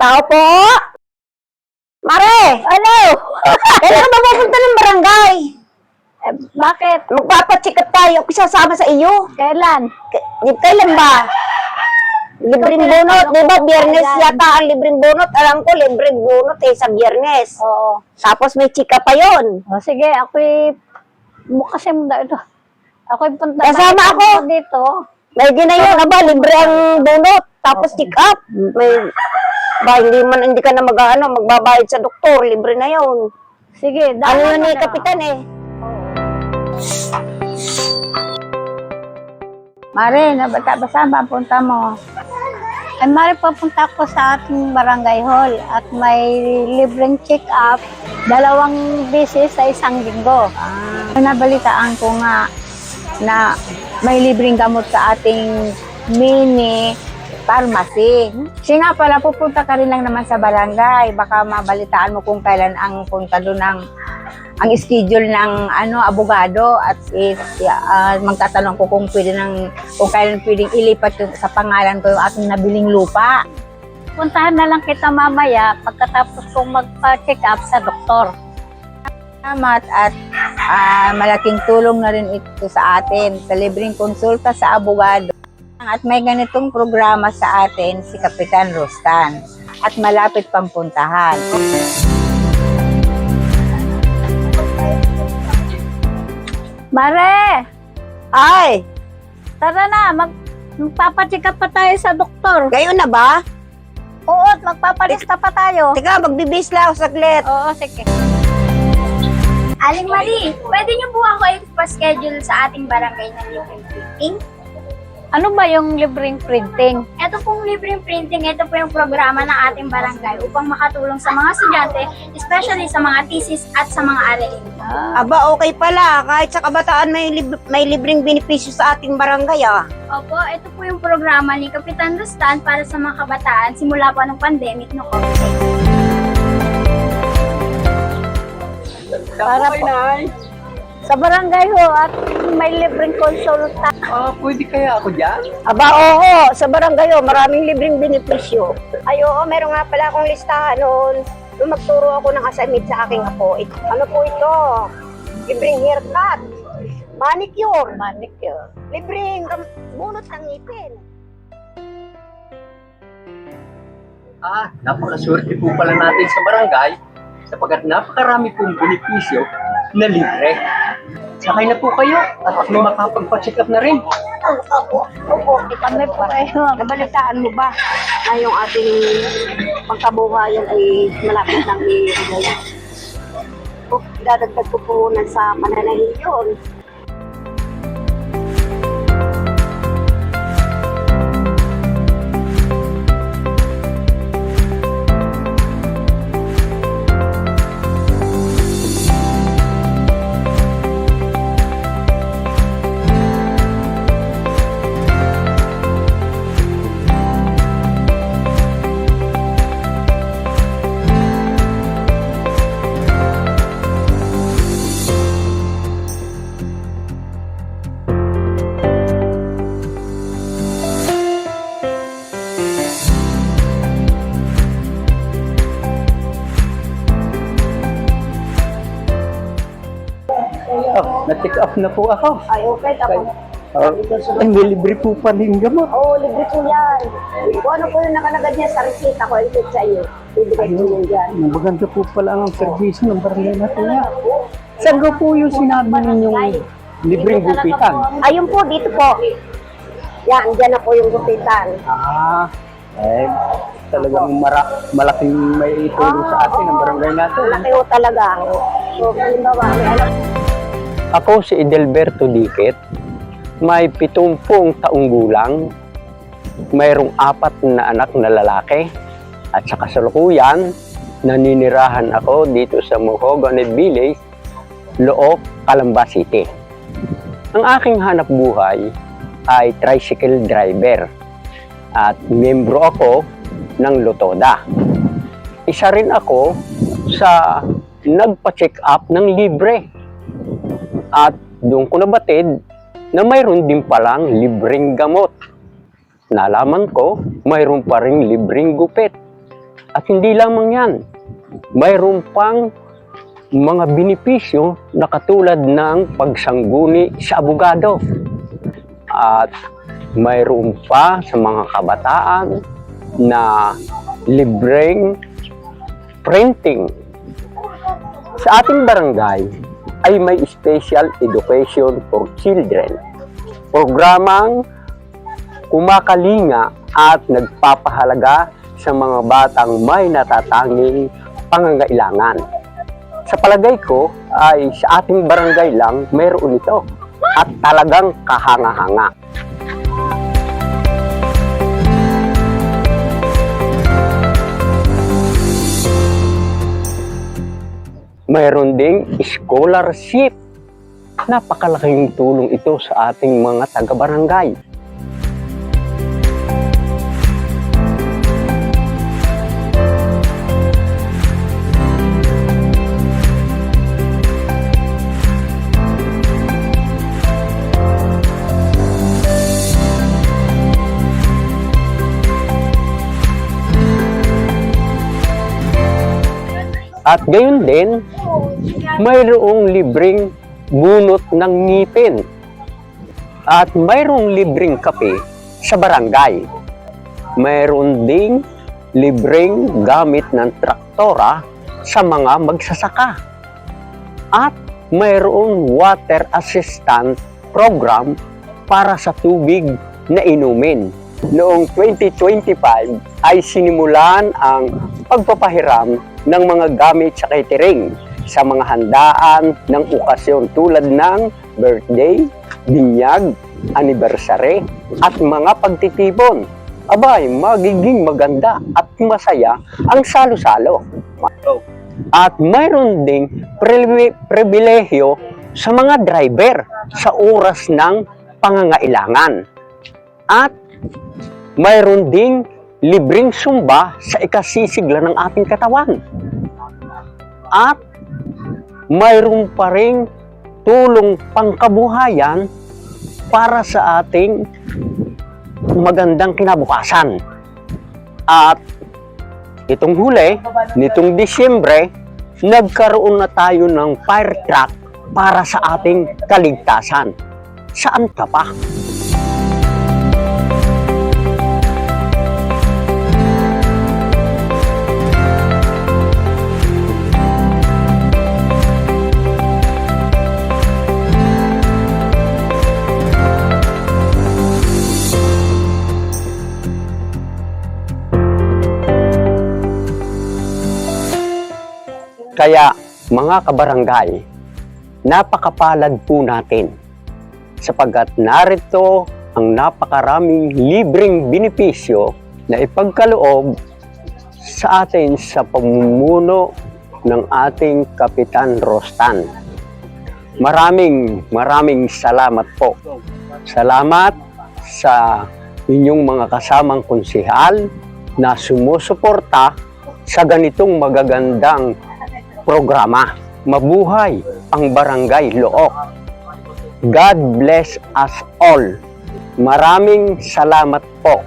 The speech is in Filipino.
Tao po! Mare! Ano? Kailan ba pupunta ng barangay? Bakit? Magpapacheck up tayo. Ako sasama sa iyo. Kailan? Kailan ba? Libreng bunot. Di ba biyernes yata ang libreng bunot? Alam ko, libreng bunot sa biyernes. Oo. Tapos may check up pa yun. O sige, ako'y bukas yung ito. Ako'y punta. Kasama ako. Dito. May ginayon na ba? Libre ang bunot. Tapos check up. Hindi ka na magbabayad sa doktor. Libre na yun. Sige. Ano yun ni Kapitan eh? Mare, nabasa punta mo. Ay, Mare, papunta ko sa ating barangay hall at may libreng check-up 2 beses sa isang linggo. Nabalitaan ko nga na may libreng gamot sa ating mini pharmacy. Kasi nga pala, pupunta ka rin lang naman sa barangay. Baka mabalitaan mo kung kailan ang punta doon ang schedule ng abogado at magtatanong ko kung kailan pwedeng ilipat sa pangalan ko yung aking nabiling lupa. Puntahan na lang kita mamaya pagkatapos kong magpa-check up sa doktor. Salamat at malaking tulong na rin ito sa atin sa libreng konsulta sa abogado. At may ganitong programa sa atin si Kapitan Rostan at malapit pang puntahan. Mare! Ay! Tara na, magpapacheck up pa tayo sa doktor. Ngayon na ba? Oo, at magpapalista pa tayo. Teka, magbibis lang ako saglit. Oo, sige. Aling Marie, pwede niyo po ako ipa-schedule sa ating barangay ng libreng printing? Ano ba yung libreng printing? Ito pong libreng printing, ito po yung programa ng ating barangay upang makatulong sa mga estudyante, especially sa mga thesis at sa mga aralin. Aba, okay pala. Kahit sa kabataan may libreng benepisyo sa ating barangay Opo, ito po yung programa ni Kapitan Rustan para sa mga kabataan simula pa ng pandemic no COVID. Para po. Sa barangay ho at may libreng konsulta. Pwede kaya ako dyan? Aba, oo. Sa barangay, maraming libreng benepisyo. Ay, oo. Meron nga pala akong listahan noon. Nung magturo ako ng assignment sa aking apo. Ano po ito? Libreng haircut. Manicure. Libreng bunot ng ngipin. Napakaswerte po pala natin sa barangay sapagkat napakarami pong benepisyo na libre. Sakay na po kayo at makapagpa-check up na rin. Opo. Kami po kayo. Nabalitaan mo ba na yung ating pagkabuhayan ay malapit ng ibigay? Dadagdag ko po sa mananahiyon. Na-check up na po ako. Ay, okay. Tapos, Ay, may libre po pa rin gamot. oo, libre po yan. Kung ano po yung nakalagad niya sa resita ko, ito sa iyo. Bibigay ko yan dyan. Maganda po pala ang serbisyo ng barangay natin. Saan ko po yung sinabi ninyong libreng gupitan? Ayun po, dito po. Yan, dyan na po yung gupitan. Talagang malaking may itulong sa atin ang barangay natin. Malaki po talaga. So, halimbawa, may alam. Ako si Edelberto Diquet, may 70 taong gulang, mayroong 4 na anak na lalaki, at sa kasalukuyan, naninirahan ako dito sa Mahogany Village, Loob, Calamba City. Ang aking hanap buhay ay tricycle driver at membro ako ng Lutoda. Isa rin ako sa nagpa-check up ng libre. At doon ko nabatid na mayroon din palang libreng gamot. Nalaman ko, mayroon pa ring libreng gupit. At hindi lamang yan, mayroon pang mga benepisyo na katulad ng pagsangguni sa abogado. At mayroon pa sa mga kabataan na libreng printing. Sa ating barangay ay may special education for children. Programang kumakalinga at nagpapahalaga sa mga batang may natatanging pangangailangan. Sa palagay ko ay sa ating barangay lang mayroon ito at talagang kahanga-hanga. Mayroon ding scholarship. Napakalaking tulong ito sa ating mga taga-barangay. At gayon din, mayroong libreng bunot ng ngipin. At mayroong libreng kape sa barangay. Mayroon ding libreng gamit ng traktora sa mga magsasaka. At mayroong water assistant program para sa tubig na inumin. Noong 2025 ay sinimulan ang pagpapahiram ng mga gamit sa catering sa mga handaan ng okasyon tulad ng birthday, binyag, anniversary at mga pagtitipon. Abay, magiging maganda at masaya ang salo-salo. At mayroon ding pribilehyo sa mga driver sa oras ng pangangailangan. At mayroon ding libreng sumba sa ikasisigla ng ating katawan. At mayroon pa ring tulong pangkabuhayan para sa ating magandang kinabukasan. At itong huli, nitong Disyembre, nagkaroon na tayo ng fire truck para sa ating kaligtasan. Saan ka pa? Kaya mga kabarangay, napakapalad po natin sapagkat narito ang napakaraming libreng benepisyo na ipagkaloob sa atin sa pamumuno ng ating Kapitan Rostan. Maraming salamat po. Salamat sa inyong mga kasamang konsehal na sumusuporta sa ganitong magagandang programa. Mabuhay ang Barangay Look. God bless us all. Maraming salamat po.